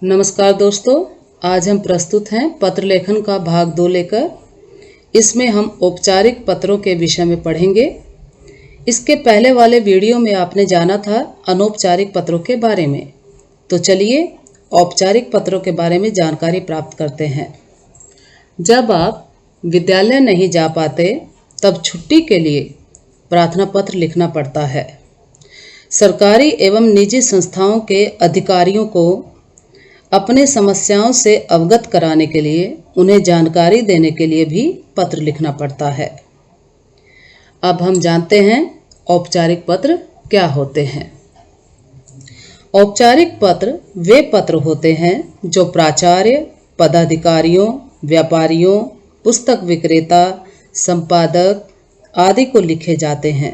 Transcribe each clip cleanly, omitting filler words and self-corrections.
नमस्कार दोस्तों, आज हम प्रस्तुत हैं पत्र लेखन का भाग 2 लेकर। इसमें हम औपचारिक पत्रों के विषय में पढ़ेंगे। इसके पहले वाले वीडियो में आपने जाना था अनौपचारिक पत्रों के बारे में। तो चलिए औपचारिक पत्रों के बारे में जानकारी प्राप्त करते हैं। जब आप विद्यालय नहीं जा पाते तब छुट्टी के लिए प्रार्थना पत्र लिखना पड़ता है। सरकारी एवं निजी संस्थाओं के अधिकारियों को अपने समस्याओं से अवगत कराने के लिए, उन्हें जानकारी देने के लिए भी पत्र लिखना पड़ता है। अब हम जानते हैं औपचारिक पत्र क्या होते हैं। औपचारिक पत्र वे पत्र होते हैं जो प्राचार्य, पदाधिकारियों, व्यापारियों, पुस्तक विक्रेता, संपादक आदि को लिखे जाते हैं।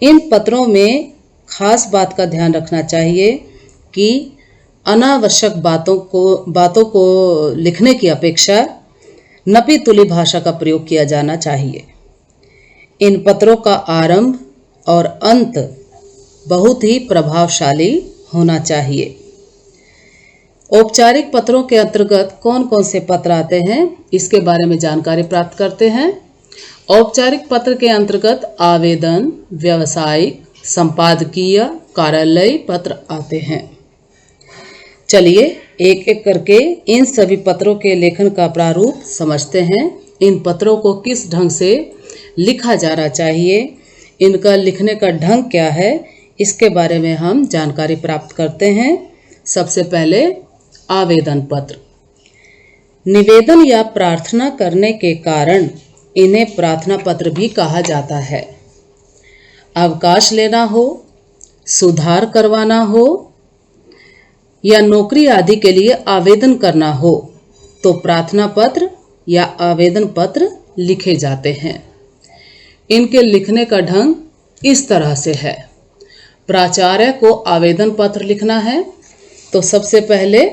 इन पत्रों में खास बात का ध्यान रखना चाहिए कि अनावश्यक बातों को लिखने की अपेक्षा नपी तुली भाषा का प्रयोग किया जाना चाहिए। इन पत्रों का आरंभ और अंत बहुत ही प्रभावशाली होना चाहिए। औपचारिक पत्रों के अंतर्गत कौन कौन से पत्र आते हैं, इसके बारे में जानकारी प्राप्त करते हैं। औपचारिक पत्र के अंतर्गत आवेदन, व्यावसायिक, संपादकीय, कार्यालयीय पत्र आते हैं। चलिए एक एक करके इन सभी पत्रों के लेखन का प्रारूप समझते हैं। इन पत्रों को किस ढंग से लिखा जाना चाहिए, इनका लिखने का ढंग क्या है, इसके बारे में हम जानकारी प्राप्त करते हैं। सबसे पहले आवेदन पत्र। निवेदन या प्रार्थना करने के कारण इन्हें प्रार्थना पत्र भी कहा जाता है। अवकाश लेना हो, सुधार करवाना हो या नौकरी आदि के लिए आवेदन करना हो तो प्रार्थना पत्र या आवेदन पत्र लिखे जाते हैं। इनके लिखने का ढंग इस तरह से है। प्राचार्य को आवेदन पत्र लिखना है तो सबसे पहले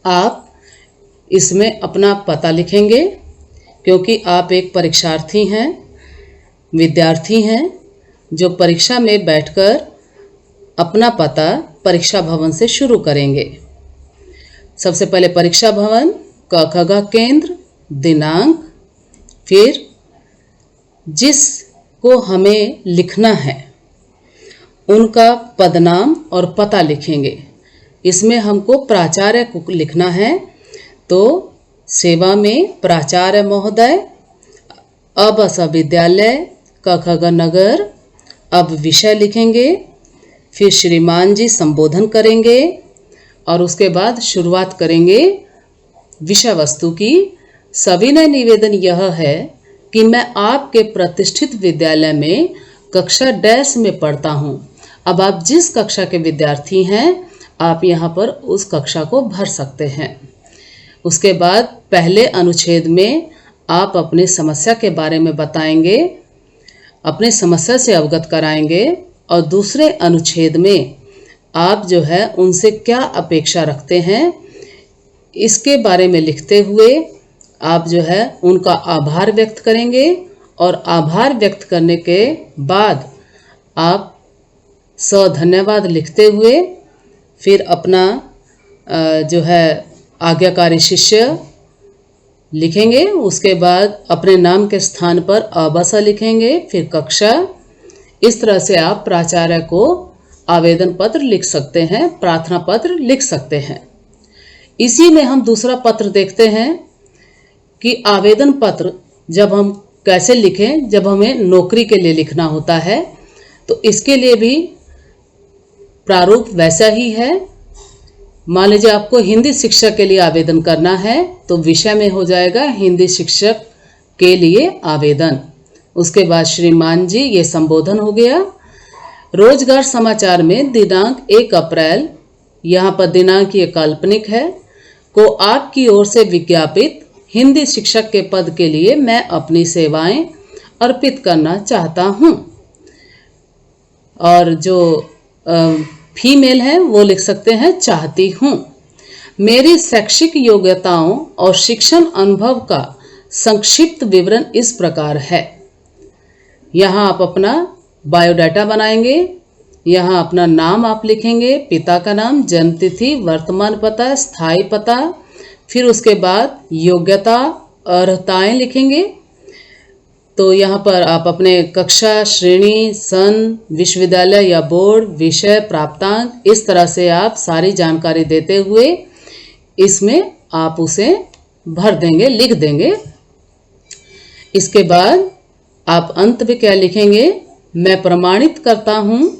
आप इसमें अपना पता लिखेंगे, क्योंकि आप एक परीक्षार्थी हैं, विद्यार्थी हैं जो परीक्षा में बैठकर अपना पता परीक्षा भवन से शुरू करेंगे। सबसे पहले परीक्षा भवन, क ख ग केंद्र, दिनांक, फिर जिसको हमें लिखना है उनका पदनाम और पता लिखेंगे। इसमें हमको प्राचार्य को लिखना है तो सेवा में प्राचार्य महोदय, अब विद्यालय, क ख ग नगर, अब विषय लिखेंगे, फिर श्रीमान जी संबोधन करेंगे और उसके बाद शुरुआत करेंगे विषय वस्तु की। सविनय निवेदन यह है कि मैं आपके प्रतिष्ठित विद्यालय में कक्षा डैश में पढ़ता हूँ। अब आप जिस कक्षा के विद्यार्थी हैं आप यहाँ पर उस कक्षा को भर सकते हैं। उसके बाद पहले अनुच्छेद में आप अपनी समस्या के बारे में बताएंगे, अपनी समस्या से अवगत कराएंगे और दूसरे अनुच्छेद में आप जो है उनसे क्या अपेक्षा रखते हैं इसके बारे में लिखते हुए आप जो है उनका आभार व्यक्त करेंगे। और आभार व्यक्त करने के बाद आप धन्यवाद लिखते हुए फिर अपना जो है आज्ञाकारी शिष्य लिखेंगे। उसके बाद अपने नाम के स्थान पर आवासा लिखेंगे, फिर कक्षा। इस तरह से आप प्राचार्य को आवेदन पत्र लिख सकते हैं, प्रार्थना पत्र लिख सकते हैं। इसी में हम दूसरा पत्र देखते हैं कि आवेदन पत्र जब हम कैसे लिखें, जब हमें नौकरी के लिए लिखना होता है तो इसके लिए भी प्रारूप वैसा ही है। मान लीजिए आपको हिंदी शिक्षक के लिए आवेदन करना है तो विषय में हो जाएगा हिंदी शिक्षक के लिए आवेदन। उसके बाद श्रीमान जी, ये संबोधन हो गया। रोजगार समाचार में दिनांक 1 अप्रैल, यहाँ पर दिनांक ये काल्पनिक है, को आपकी ओर से विज्ञापित हिंदी शिक्षक के पद के लिए मैं अपनी सेवाएं अर्पित करना चाहता हूँ। और जो फीमेल है वो लिख सकते हैं चाहती हूँ। मेरी शैक्षिक योग्यताओं और शिक्षण अनुभव का संक्षिप्त विवरण इस प्रकार है। यहाँ आप अपना बायोडाटा बनाएंगे, यहाँ अपना नाम आप लिखेंगे, पिता का नाम, जन्म तिथि, वर्तमान पता, स्थायी पता, फिर उसके बाद योग्यता, अर्हताएं लिखेंगे। तो यहाँ पर आप अपने कक्षा, श्रेणी, सन, विश्वविद्यालय या बोर्ड, विषय, प्राप्तांक, इस तरह से आप सारी जानकारी देते हुए इसमें आप उसे भर देंगे, लिख देंगे। इसके बाद आप अंत में क्या लिखेंगे, मैं प्रमाणित करता हूँ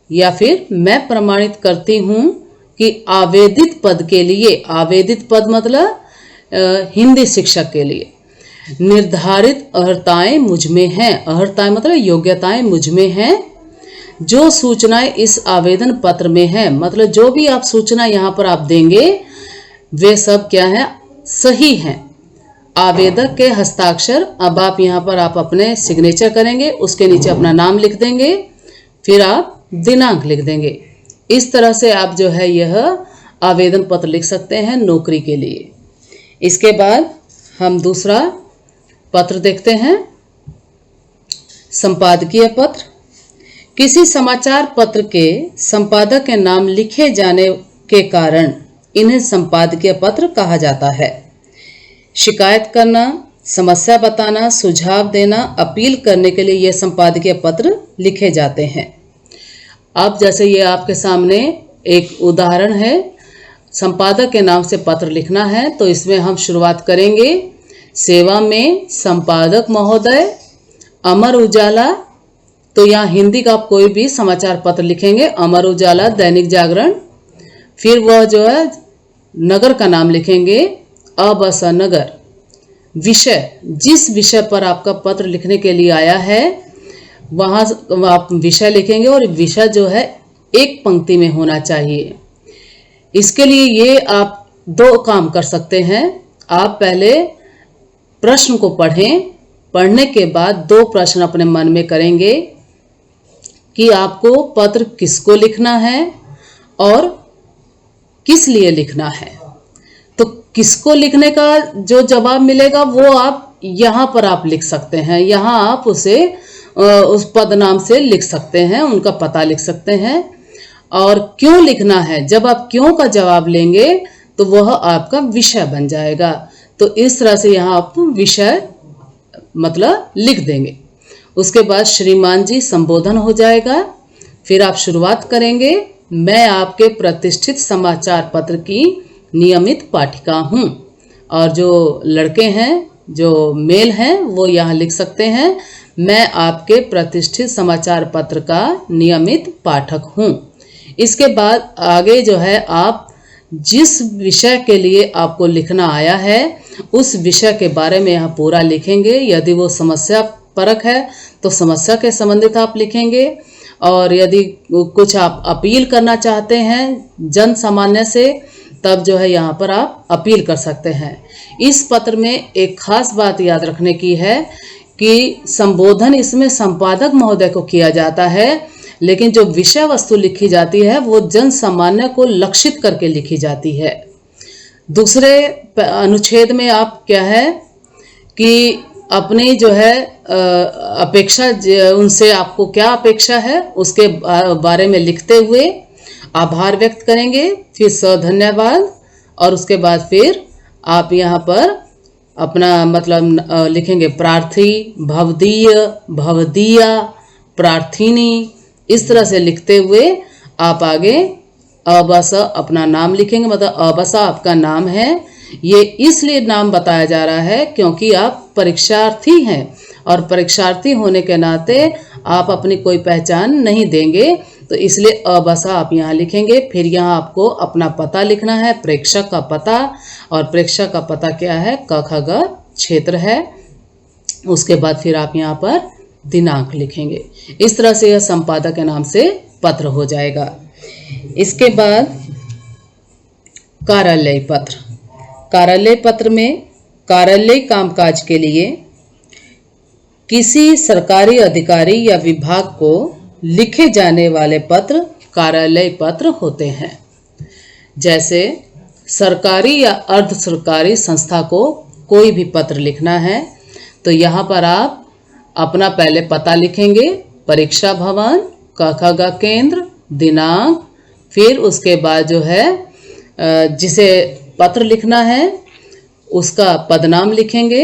या फिर मैं प्रमाणित करती हूँ कि आवेदित पद के लिए, आवेदित पद मतलब हिंदी शिक्षक के लिए, निर्धारित अर्हताएं मुझ में हैं। अर्हताएं मतलब योग्यताएं मुझ में हैं। जो सूचनाएं इस आवेदन पत्र में हैं, मतलब जो भी आप सूचना यहाँ पर आप देंगे वे सब क्या है, सही हैं। आवेदक के हस्ताक्षर, अब आप यहाँ पर आप अपने सिग्नेचर करेंगे, उसके नीचे अपना नाम लिख देंगे, फिर आप दिनांक लिख देंगे। इस तरह से आप जो है यह आवेदन पत्र लिख सकते हैं नौकरी के लिए। इसके बाद हम दूसरा पत्र देखते हैं, संपादकीय पत्र। किसी समाचार पत्र के संपादक के नाम लिखे जाने के कारण इन्हें संपादकीय पत्र कहा जाता है। शिकायत करना, समस्या बताना, सुझाव देना, अपील करने के लिए ये संपादकीय पत्र लिखे जाते हैं। अब जैसे ये आपके सामने एक उदाहरण है, संपादक के नाम से पत्र लिखना है, तो इसमें हम शुरुआत करेंगे, सेवा में संपादक महोदय, अमर उजाला। तो यहाँ हिंदी का आप कोई भी समाचार पत्र लिखेंगे, अमर उजाला, दैनिक जागरण। फिर वह जो है नगर का नाम लिखेंगे, अबसा नगर। विषय, जिस विषय पर आपका पत्र लिखने के लिए आया है वहाँ आप विषय लिखेंगे, और विषय जो है एक पंक्ति में होना चाहिए। इसके लिए ये आप दो काम कर सकते हैं। आप पहले प्रश्न को पढ़ें, पढ़ने के बाद दो प्रश्न अपने मन में करेंगे कि आपको पत्र किसको लिखना है और किस लिए लिखना है। तो किसको लिखने का जो जवाब मिलेगा वो आप यहाँ पर आप लिख सकते हैं। यहाँ आप उसे उस पद नाम से लिख सकते हैं, उनका पता लिख सकते हैं। और क्यों लिखना है, जब आप क्यों का जवाब लेंगे तो वह आपका विषय बन जाएगा। तो इस तरह से यहाँ आप विषय मतलब लिख देंगे। उसके बाद श्रीमान जी संबोधन हो जाएगा। फिर आप शुरुआत करेंगे, मैं आपके प्रतिष्ठित समाचार पत्र की नियमित पाठिका हूँ। और जो लड़के हैं, जो मेल हैं, वो यहाँ लिख सकते हैं, मैं आपके प्रतिष्ठित समाचार पत्र का नियमित पाठक हूँ। इसके बाद आगे जो है आप जिस विषय के लिए आपको लिखना आया है उस विषय के बारे में यहाँ पूरा लिखेंगे। यदि वो समस्या परक है तो समस्या के संबंधित आप लिखेंगे, और यदि कुछ आप अपील करना चाहते हैं जन सामान्य से, तब जो है यहाँ पर आप अपील कर सकते हैं। इस पत्र में एक खास बात याद रखने की है कि संबोधन इसमें संपादक महोदय को किया जाता है, लेकिन जो विषय वस्तु लिखी जाती है वो जन सामान्य को लक्षित करके लिखी जाती है। दूसरे अनुच्छेद में आप क्या है कि अपनी जो है अपेक्षा, उनसे आपको क्या अपेक्षा है उसके बारे में लिखते हुए आभार व्यक्त करेंगे, फिर सधन्यवाद, और उसके बाद फिर आप यहाँ पर अपना मतलब लिखेंगे प्रार्थी, भवदीय, भवदीया, प्रार्थिनी। इस तरह से लिखते हुए आप आगे अबसा अपना नाम लिखेंगे, मतलब अबसा आपका नाम है। ये इसलिए नाम बताया जा रहा है क्योंकि आप परीक्षार्थी हैं, और परीक्षार्थी होने के नाते आप अपनी कोई पहचान नहीं देंगे, तो इसलिए अबसा आप यहाँ लिखेंगे। फिर यहाँ आपको अपना पता लिखना है, प्रेक्षक का पता, और प्रेक्षक का पता क्या है, क ख ग क्षेत्र है। उसके बाद फिर आप यहाँ पर दिनांक लिखेंगे। इस तरह से यह संपादक के नाम से पत्र हो जाएगा। इसके बाद कार्यालय पत्र। कार्यालय पत्र में कार्यालय कामकाज के लिए किसी सरकारी अधिकारी या विभाग को लिखे जाने वाले पत्र कार्यालय पत्र होते हैं। जैसे सरकारी या अर्ध सरकारी संस्था को कोई भी पत्र लिखना है तो यहाँ पर आप अपना पहले पता लिखेंगे, परीक्षा भवन, क ख ग केंद्र, दिनांक, फिर उसके बाद जो है जिसे पत्र लिखना है उसका पदनाम लिखेंगे।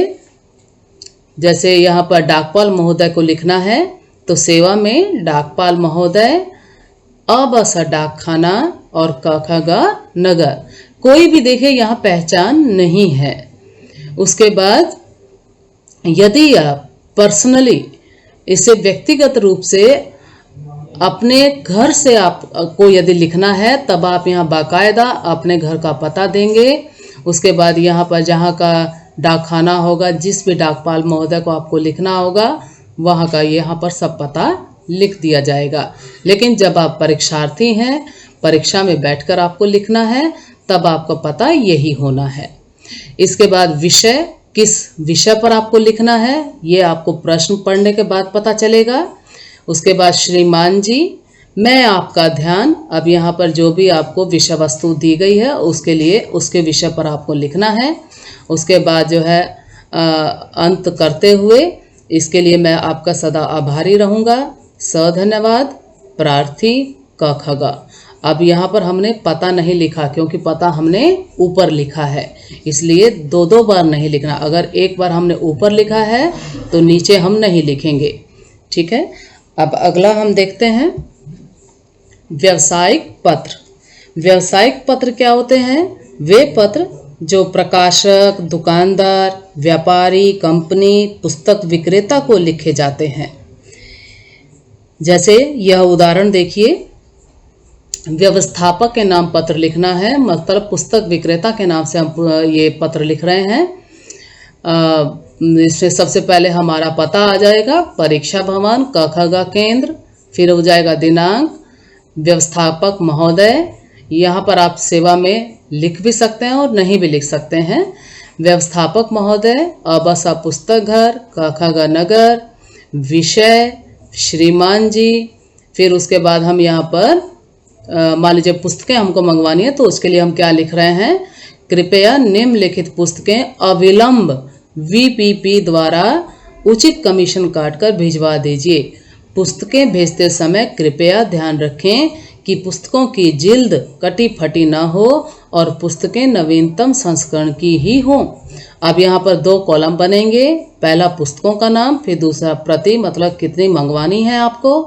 जैसे यहाँ पर डाकपाल महोदय को लिखना है तो सेवा में डाकपाल महोदय, अबस डाकखाना और क ख ग नगर। कोई भी देखे यहाँ पहचान नहीं है। उसके बाद यदि आप पर्सनली इसे व्यक्तिगत रूप से अपने घर से आपको यदि लिखना है तब आप यहाँ बाकायदा अपने घर का पता देंगे। उसके बाद यहाँ पर जहाँ का डाकखाना होगा, जिस भी डाकपाल महोदय को आपको लिखना होगा वहाँ का यहाँ पर सब पता लिख दिया जाएगा। लेकिन जब आप परीक्षार्थी हैं, परीक्षा में बैठकर आपको लिखना है, तब आपको पता यही होना है। इसके बाद विषय, किस विषय पर आपको लिखना है ये आपको प्रश्न पढ़ने के बाद पता चलेगा। उसके बाद श्रीमान जी, मैं आपका ध्यान, अब यहाँ पर जो भी आपको विषय वस्तु दी गई है उसके लिए उसके विषय पर आपको लिखना है। उसके बाद जो है अंत करते हुए इसके लिए मैं आपका सदा आभारी रहूँगा। धन्यवाद। प्रार्थी क ख ग। अब यहाँ पर हमने पता नहीं लिखा क्योंकि पता हमने ऊपर लिखा है, इसलिए दो दो बार नहीं लिखना। अगर एक बार हमने ऊपर लिखा है तो नीचे हम नहीं लिखेंगे। ठीक है। अब अगला हम देखते हैं व्यावसायिक पत्र। व्यावसायिक पत्र क्या होते हैं? वे पत्र जो प्रकाशक, दुकानदार, व्यापारी, कंपनी, पुस्तक विक्रेता को लिखे जाते हैं। जैसे यह उदाहरण देखिए, व्यवस्थापक के नाम पत्र लिखना है, मतलब पुस्तक विक्रेता के नाम से हम ये पत्र लिख रहे हैं। इसमें सबसे पहले हमारा पता आ जाएगा, परीक्षा भवन, क ख ग केंद्र, फिर हो जाएगा दिनांक, व्यवस्थापक महोदय। यहाँ पर आप सेवा में लिख भी सकते हैं और नहीं भी लिख सकते हैं। व्यवस्थापक महोदय, अबसा पुस्तक घर, क ख ग नगर, विषय श्रीमान जी। फिर उसके बाद हम यहाँ पर मान लीजिए पुस्तकें हमको मंगवानी है तो उसके लिए हम क्या लिख रहे हैं? कृपया निम्नलिखित पुस्तकें अविलंब VPP द्वारा उचित कमीशन काटकर भिजवा दीजिए। पुस्तकें भेजते समय कृपया ध्यान रखें कि पुस्तकों की जिल्द कटी फटी ना हो और पुस्तकें नवीनतम संस्करण की ही हों। अब यहाँ पर दो कॉलम बनेंगे, पहला पुस्तकों का नाम, फिर दूसरा प्रति, मतलब कितनी मंगवानी है आपको।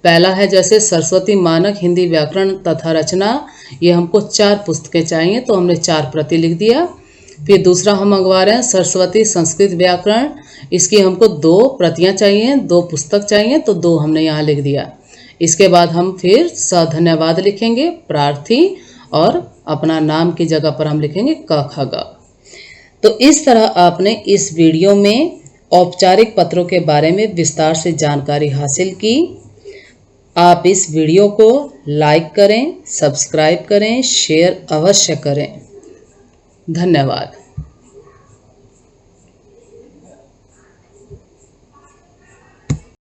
पहला है जैसे सरस्वती मानक हिंदी व्याकरण तथा रचना, ये हमको 4 पुस्तकें चाहिए तो हमने 4 प्रति लिख दिया। फिर दूसरा हम मंगवा रहे हैं सरस्वती संस्कृत व्याकरण, इसकी हमको 2 प्रतियां चाहिए, 2 पुस्तक चाहिए तो 2 हमने यहाँ लिख दिया। इसके बाद हम फिर धन्यवाद लिखेंगे, प्रार्थी, और अपना नाम की जगह पर हम लिखेंगे क ख ग। तो इस तरह आपने इस वीडियो में औपचारिक पत्रों के बारे में विस्तार से जानकारी हासिल की। आप इस वीडियो को लाइक करें, सब्सक्राइब करें, शेयर अवश्य करें। धन्यवाद।